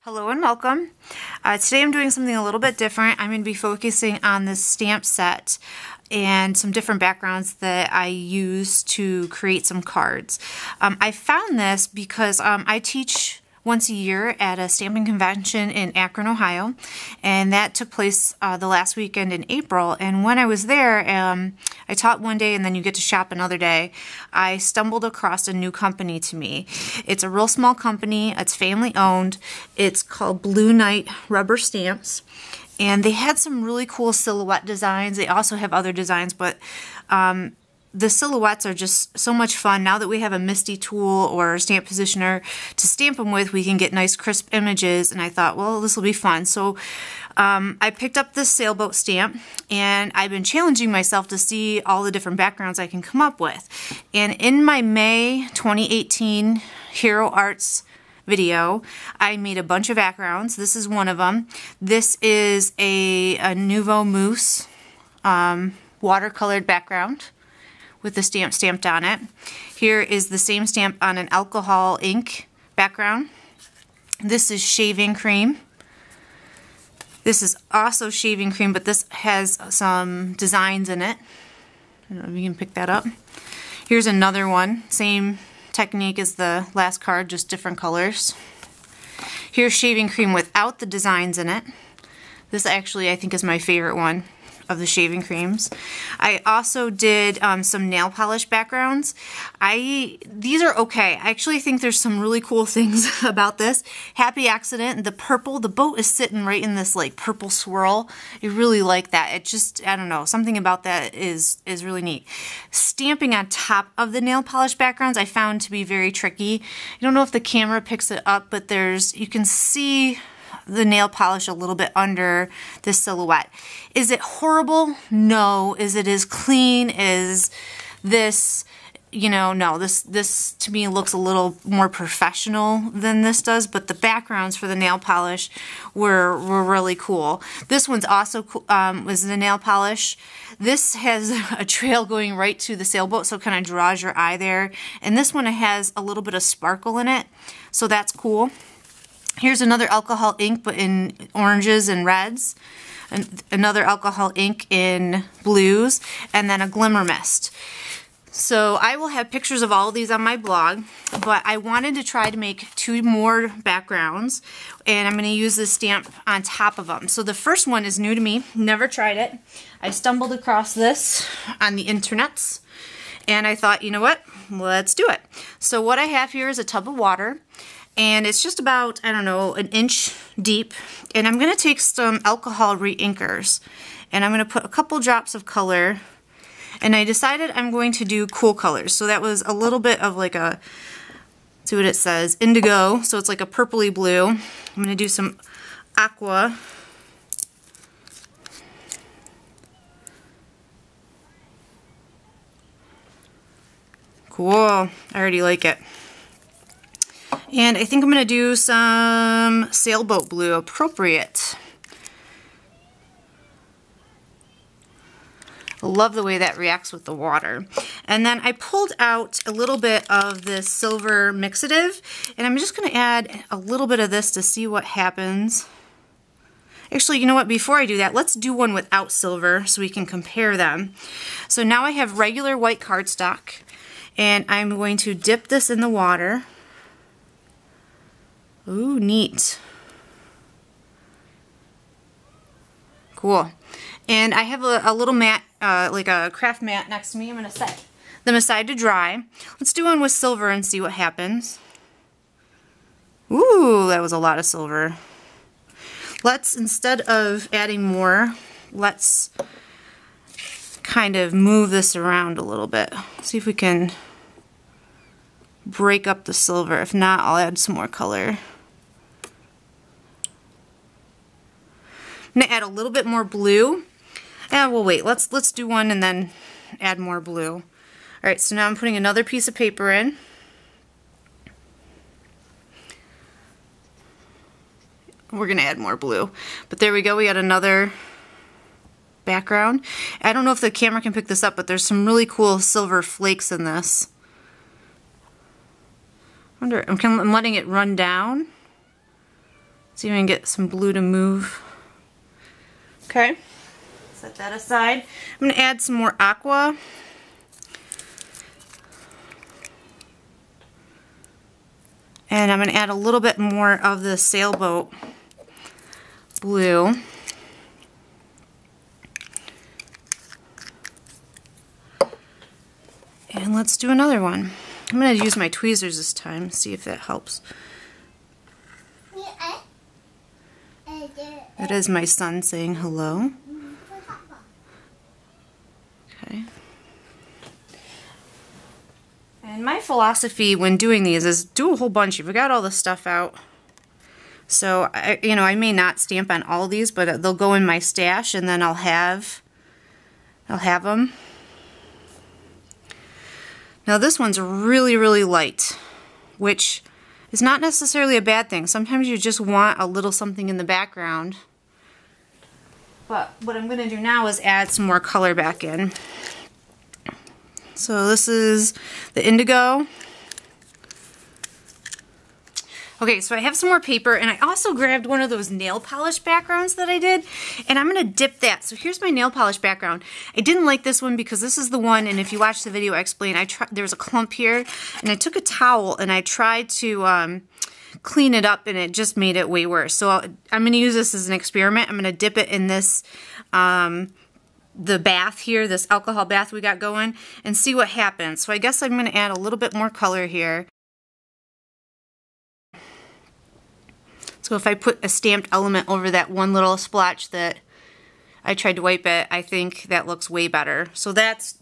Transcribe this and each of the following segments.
Hello and welcome. Today I'm doing something a little bit different. I'm going to be focusing on this stamp set and some different backgrounds that I use to create some cards. I found this because I teach once a year at a stamping convention in Akron, Ohio, and that took place the last weekend in April. And when I was there, I taught one day and then you get to shop another day. I stumbled across a new company to me. It's a real small company. It's family owned. It's called Blue Knight Rubber Stamps, and they had some really cool silhouette designs. They also have other designs, but the silhouettes are just so much fun. Now that we have a MISTI tool or a stamp positioner to stamp them with, we can get nice crisp images, and I thought, well, this will be fun. So I picked up this sailboat stamp, and I've been challenging myself to see all the different backgrounds I can come up with. And in my May 2018 Hero Arts video, I made a bunch of backgrounds. This is one of them. This is a Nouveau Mousse watercolored background with the stamp stamped on it. Here is the same stamp on an alcohol ink background. This is shaving cream. This is also shaving cream, but this has some designs in it. I don't know if you can pick that up. Here's another one. Same technique as the last card, just different colors. Here's shaving cream without the designs in it. This actually, I think, is my favorite one of the shaving creams. I also did some nail polish backgrounds. These are okay. I actually think there's some really cool things about this. Happy accident, the purple, the boat is sitting right in this like purple swirl. I really like that. It just, I don't know, something about that is really neat. Stamping on top of the nail polish backgrounds I found to be very tricky. I don't know if the camera picks it up, but you can see the nail polish a little bit under this silhouette. Is it horrible? No. Is it as clean as this? You know, no. This to me looks a little more professional than this does, but the backgrounds for the nail polish were really cool. This one's also was the nail polish. This has a trail going right to the sailboat, so it kind of draws your eye there. And this one has a little bit of sparkle in it, so that's cool. Here's another alcohol ink, but in oranges and reds. Another alcohol ink in blues, and then a glimmer mist. So I will have pictures of all of these on my blog, but I wanted to try to make two more backgrounds, and I'm going to use this stamp on top of them. So the first one is new to me, never tried it. I stumbled across this on the internets, and I thought, you know what, let's do it. So what I have here is a tub of water, and it's just about, I don't know, an inch deep. And I'm going to take some alcohol reinkers, and I'm going to put a couple drops of color. And I decided I'm going to do cool colors. So that was a little bit of like a, let's see what it says, indigo. So it's like a purpley blue. I'm going to do some aqua. Cool. I already like it. And I think I'm going to do some sailboat blue, appropriate. I love the way that reacts with the water. And then I pulled out a little bit of this silver mixative, and I'm just going to add a little bit of this to see what happens. Actually, you know what, before I do that, let's do one without silver so we can compare them. So now I have regular white cardstock, and I'm going to dip this in the water. Ooh, neat. Cool. And I have a little mat, like a craft mat next to me. I'm going to set them aside to dry. Let's do one with silver and see what happens. Ooh, that was a lot of silver. Let's, instead of adding more, let's kind of move this around a little bit. See if we can break up the silver. If not, I'll add some more color. I'm going to add a little bit more blue. And we'll wait. Let's do one and then add more blue. Alright, so now I'm putting another piece of paper in. We're going to add more blue. But there we go. We got another background. I don't know if the camera can pick this up, but there's some really cool silver flakes in this. I'm letting it run down. See if we can get some blue to move. Okay, set that aside. I'm going to add some more aqua. And I'm going to add a little bit more of the sailboat blue. And let's do another one. I'm going to use my tweezers this time, see if that helps. That is my son saying hello. Okay. And my philosophy when doing these is do a whole bunch. You've got all the stuff out. So, I may not stamp on all these, but they'll go in my stash and then I'll have them. Now this one's really, really light, which is not necessarily a bad thing. Sometimes you just want a little something in the background. But what I'm going to do now is add some more color back in. So this is the indigo. Okay, so I have some more paper, and I also grabbed one of those nail polish backgrounds that I did, and I'm going to dip that. So here's my nail polish background. I didn't like this one because this is the one, and if you watch the video I explain, there's a clump here, and I took a towel and I tried to clean it up, and it just made it way worse. So I'm going to use this as an experiment. I'm going to dip it in this, the bath here, this alcohol bath we got going, and see what happens. So I guess I'm going to add a little bit more color here. So if I put a stamped element over that one little splotch that I tried to wipe it, I think that looks way better. So that's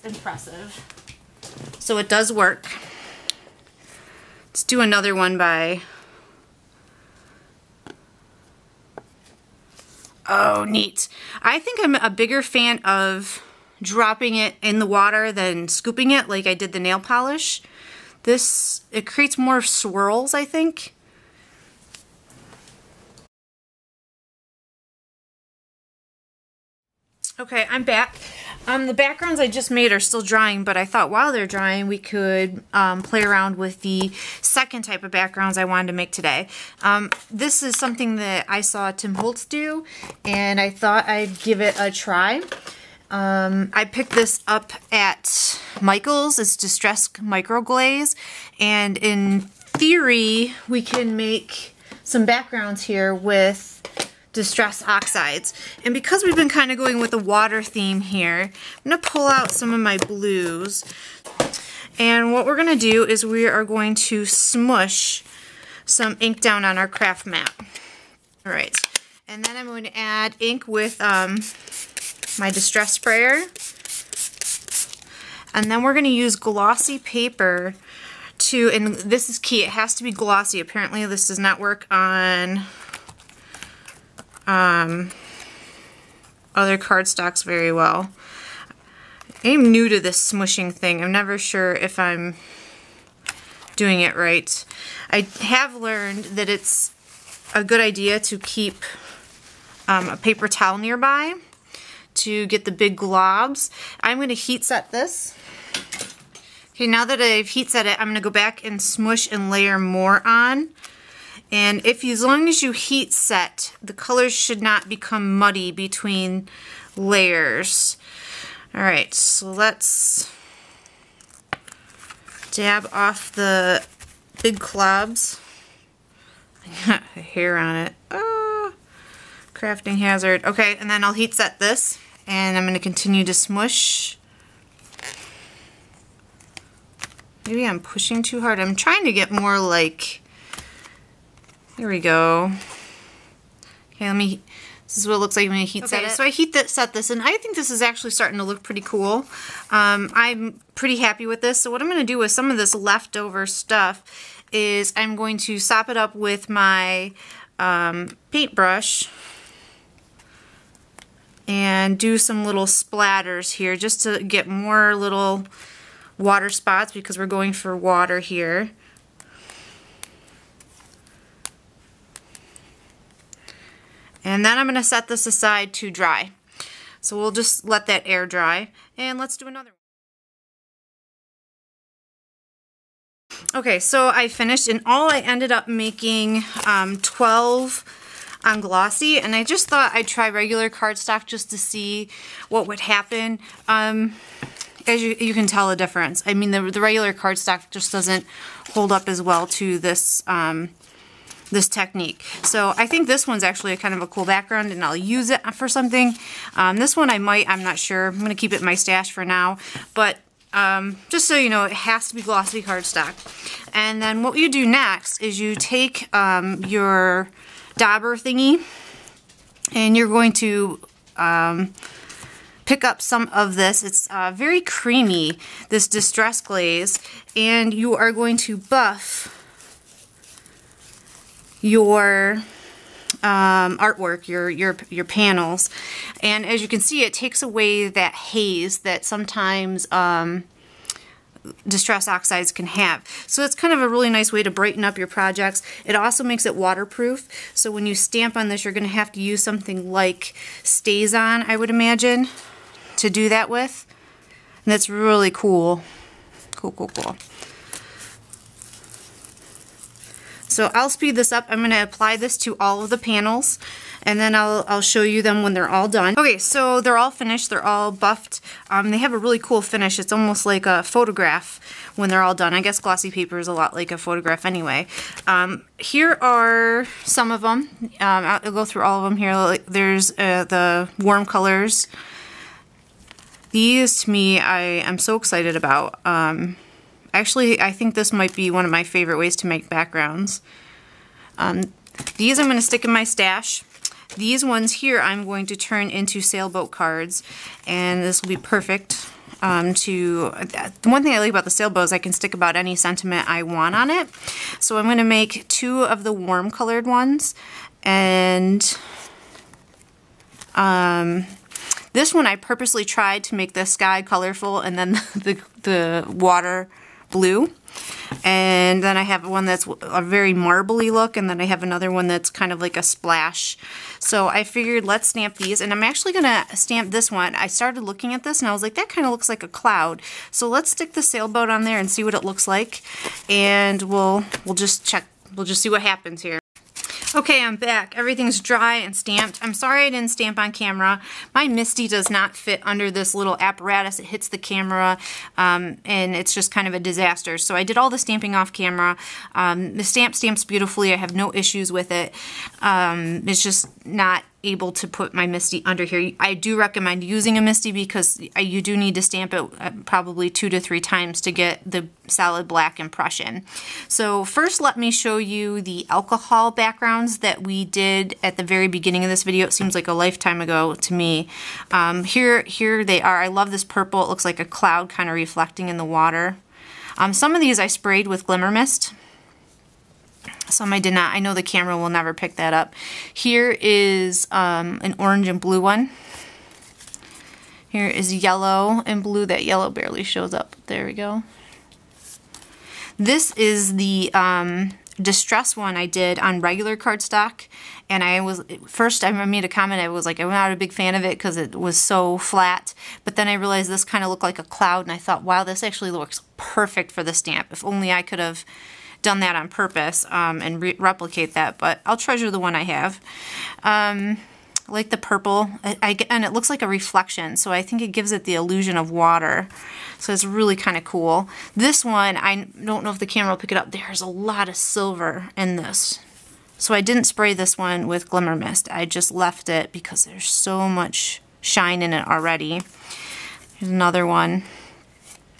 impressive. So it does work. Let's do another one by... Oh, neat. I think I'm a bigger fan of dropping it in the water than scooping it like I did the nail polish. It creates more swirls, I think. Okay, I'm back. The backgrounds I just made are still drying, but I thought while they're drying we could play around with the second type of backgrounds I wanted to make today. This is something that I saw Tim Holtz do, and I thought I'd give it a try. I picked this up at Michael's. It's Distress Micro Glaze, and in theory we can make some backgrounds here with Distress Oxides. And because we've been kind of going with the water theme here, I'm going to pull out some of my blues. And what we're going to do is we are going to smush some ink down on our craft mat. Alright, and then I'm going to add ink with my Distress sprayer. And then we're going to use glossy paper to, and this is key, it has to be glossy. Apparently this does not work on other cardstocks very well. I'm new to this smushing thing. I'm never sure if I'm doing it right. I have learned that it's a good idea to keep a paper towel nearby to get the big globs. I'm going to heat set this. Okay, now that I've heat set it, I'm going to go back and smush and layer more on. And as long as you heat set, the colors should not become muddy between layers. Alright, so let's dab off the big globs. I got a hair on it. Oh, crafting hazard. Okay, and then I'll heat set this, and I'm going to continue to smush. Maybe I'm pushing too hard. I'm trying to get more like... Here we go. Okay, this is what it looks like when I heat set it. So I set this, and I think this is actually starting to look pretty cool. I'm pretty happy with this. So what I'm going to do with some of this leftover stuff is I'm going to sop it up with my paintbrush and do some little splatters here just to get more little water spots because we're going for water here. And then I'm going to set this aside to dry. So we'll just let that air dry. And let's do another one. Okay, so I finished, and all I ended up making 12 on glossy, and I just thought I'd try regular cardstock just to see what would happen. As you can tell the difference. I mean, the regular cardstock just doesn't hold up as well to this this technique. So I think this one's actually kind of a cool background, and I'll use it for something. This one I'm not sure. I'm going to keep it in my stash for now, but just so you know, it has to be glossy cardstock. And then what you do next is you take your dauber thingy, and you're going to pick up some of this. It's very creamy, this Distress Glaze, and you are going to buff your artwork, your panels. And as you can see, it takes away that haze that sometimes Distress Oxides can have. So it's kind of a really nice way to brighten up your projects. It also makes it waterproof, so when you stamp on this, you're going to have to use something like StazOn, I would imagine, to do that with. And that's really cool. Cool. So I'll speed this up. I'm going to apply this to all of the panels, and then I'll show you them when they're all done. Okay, so they're all finished. They're all buffed. They have a really cool finish. It's almost like a photograph when they're all done. I guess glossy paper is a lot like a photograph anyway. Here are some of them. I'll go through all of them here. There's the warm colors. These, to me, I am so excited about. Actually, I think this might be one of my favorite ways to make backgrounds. These I'm going to stick in my stash. These ones here I'm going to turn into sailboat cards, and this will be perfect the one thing I like about the sailboat is I can stick about any sentiment I want on it. So I'm going to make 2 of the warm colored ones, and this one I purposely tried to make the sky colorful and then the water blue. And then I have one that's a very marbly look, and then I have another one that's kind of like a splash. So I figured let's stamp these, and I'm actually going to stamp this one. I started looking at this and I was like, that kind of looks like a cloud. So let's stick the sailboat on there and see what it looks like, and we'll just check. We'll just see what happens here. Okay, I'm back. Everything's dry and stamped. I'm sorry I didn't stamp on camera. My Misty does not fit under this little apparatus. It hits the camera, and it's just kind of a disaster. So I did all the stamping off camera. The stamps beautifully. I have no issues with it. It's just not able to put my Misty under here. I do recommend using a Misty because you do need to stamp it probably 2 to 3 times to get the solid black impression. So first let me show you the alcohol backgrounds that we did at the very beginning of this video. It seems like a lifetime ago to me. Here they are. I love this purple. It looks like a cloud kind of reflecting in the water. Some of these I sprayed with Glimmer Mist. Some I did not. I know the camera will never pick that up. Here is an orange and blue one. Here is yellow and blue. That yellow barely shows up. There we go. This is the Distress one I did on regular cardstock, and I made a comment. I was like, I'm not a big fan of it because it was so flat, but then I realized this kind of looked like a cloud, and I thought, wow, this actually looks perfect for the stamp. If only I could have done that on purpose and replicate that, but I'll treasure the one I have. I like the purple, and it looks like a reflection, so I think it gives it the illusion of water, so it's really kind of cool. This one, I don't know if the camera will pick it up, there's a lot of silver in this, so I didn't spray this one with Glimmer Mist. I just left it because there's so much shine in it already. Here's another one.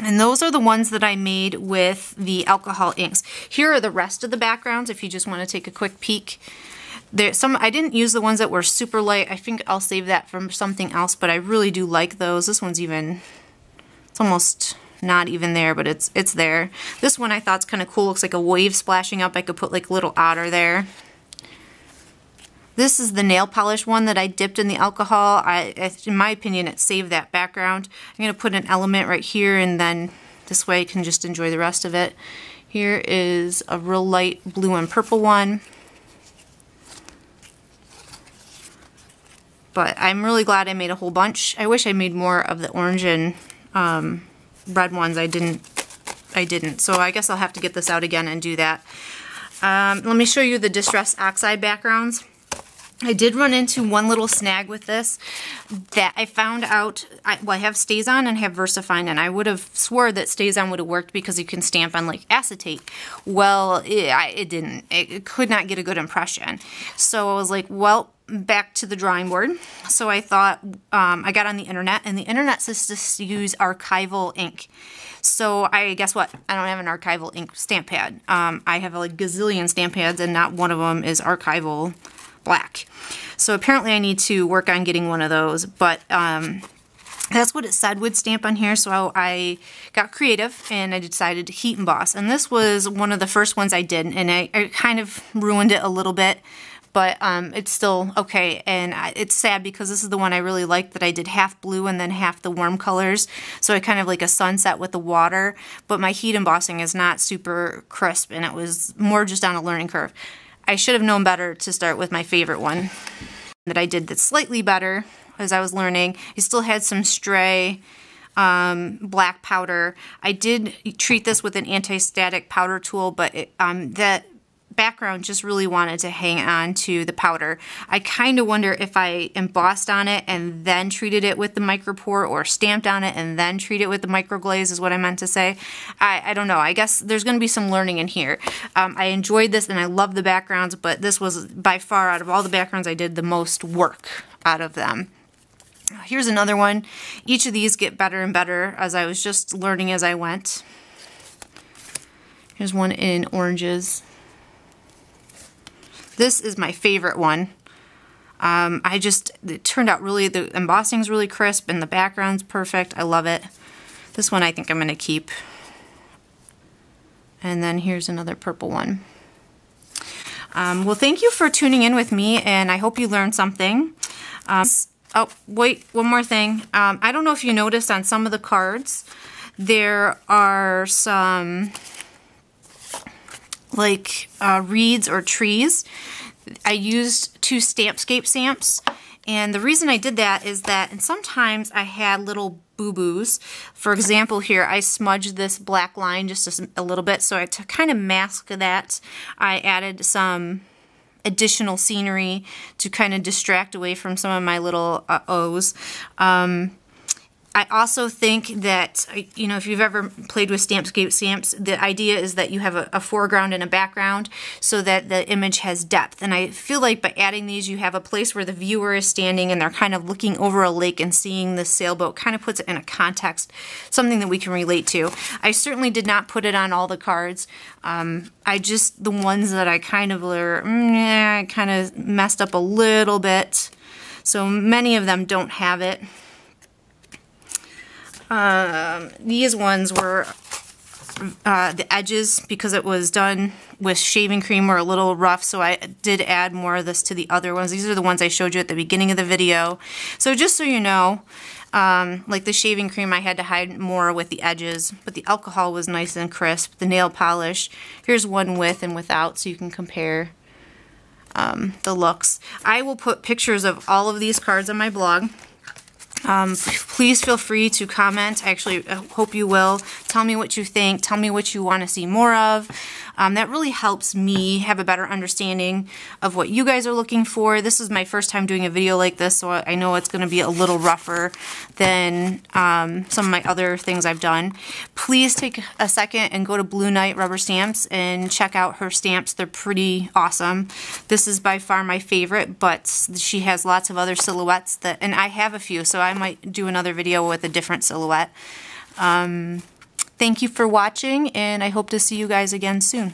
And those are the ones that I made with the alcohol inks. Here are the rest of the backgrounds if you just want to take a quick peek. I didn't use the ones that were super light. I think I'll save that for something else, but I really do like those. This one's even, it's almost not even there, but it's there. This one I thought's kind of cool. Looks like a wave splashing up. I could put like a little otter there. This is the nail polish one that I dipped in the alcohol. In my opinion, it saved that background. I'm going to put an element right here, and then this way I can just enjoy the rest of it. Here is a real light blue and purple one. But I'm really glad I made a whole bunch. I wish I made more of the orange and red ones. I I didn't. So I guess I'll have to get this out again and do that. Let me show you the Distress Oxide backgrounds. I did run into one little snag with this that I found out. I have StazOn and have VersaFine, and I would have swore that StazOn would have worked because you can stamp on like acetate. Well, it didn't. It could not get a good impression. So I was like, well, back to the drawing board. So I thought, I got on the internet, and the internet says to use archival ink. So guess what? I don't have an archival ink stamp pad. I have like gazillion stamp pads, and not one of them is archival black. So apparently I need to work on getting one of those, but that's what it said would stamp on here. So I got creative and I decided to heat emboss, and this was one of the first ones I did, and I kind of ruined it a little bit, but it's still okay. And it's sad because this is the one I really liked, that I did half blue and then half the warm colors, so I kind of like a sunset with the water, but my heat embossing is not super crisp, and it was more just on a learning curve. I should have known better to start with my favorite one that I did that's slightly better as I was learning. I still had some stray black powder. I did treat this with an anti-static powder tool, but that background just really wanted to hang on to the powder. I kind of wonder if I embossed on it and then treated it with the micropore, or stamped on it and then treat it with the microglaze is what I meant to say. I don't know. I guess there's going to be some learning in here. I enjoyed this and I love the backgrounds, but this was by far, out of all the backgrounds I did, the most work out of them. Here's another one. Each of these get better and better as I was just learning as I went. Here's one in oranges. This is my favorite one. It turned out really, the embossing's really crisp and the background's perfect. I love it. This one I think I'm going to keep. And then here's another purple one. Well, thank you for tuning in with me, and I hope you learned something. Oh, wait, one more thing. I don't know if you noticed on some of the cards, there are some like reeds or trees. I used 2 Stampscape stamps, and the reason I did that is that, and sometimes I had little boo-boos. For example, here I smudged this black line just a little bit, so to kind of mask that, I added some additional scenery to kind of distract away from some of my little O's. I also think that, you know, if you've ever played with Stampscape stamps, the idea is that you have a foreground and a background so that the image has depth. And I feel like by adding these, you have a place where the viewer is standing and they're kind of looking over a lake and seeing the sailboat. Kind of puts it in a context, something that we can relate to. I certainly did not put it on all the cards. The ones that I kind of messed up a little bit. So many of them don't have it. These ones were the edges, because it was done with shaving cream, were a little rough, so I did add more of this to the other ones. These are the ones I showed you at the beginning of the video. So just so you know, like the shaving cream, I had to hide more with the edges, but the alcohol was nice and crisp. The nail polish, here's one with and without, so you can compare the looks. I will put pictures of all of these cards on my blog. Please feel free to comment. Actually, I hope you will. Tell me what you think. Tell me what you want to see more of. That really helps me have a better understanding of what you guys are looking for. This is my first time doing a video like this, so I know it's going to be a little rougher than some of my other things I've done. Please take a second and go to Blue Night Rubber Stamps and check out her stamps. They're pretty awesome. This is by far my favorite, but she has lots of other silhouettes and I have a few, so I might do another video with a different silhouette. Thank you for watching, and I hope to see you guys again soon.